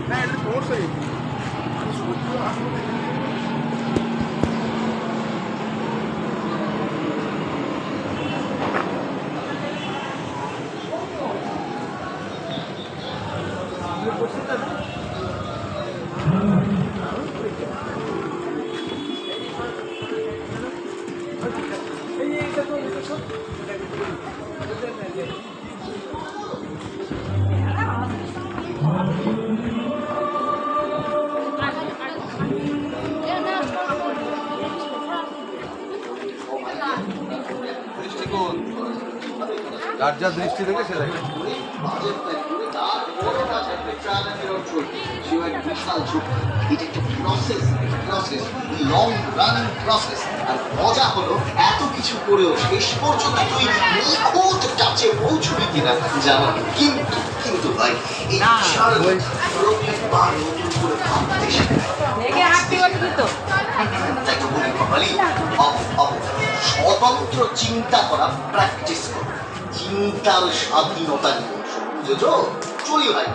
না এটা কোর্স হয়ে দৃষ্টিকোণ যার যা দৃষ্টি থেকে সে দেখে মজা হলো এত কিছু করেও শেষ পর্যন্ত তুই নিখুঁত টাচে পৌঁছবি কিনা জানো না। কিন্তু কিন্তু ভাই এই বিশাল প্রত্যেকবার নতুন করে ভাবতে শেখায়। তাই তো বলি বাঙালি স্বতন্ত্র চিন্তা করা প্র্যাকটিস করো, চিন্তার স্বাধীনতা নিয়ে বুঝেছো? চলি ভাই।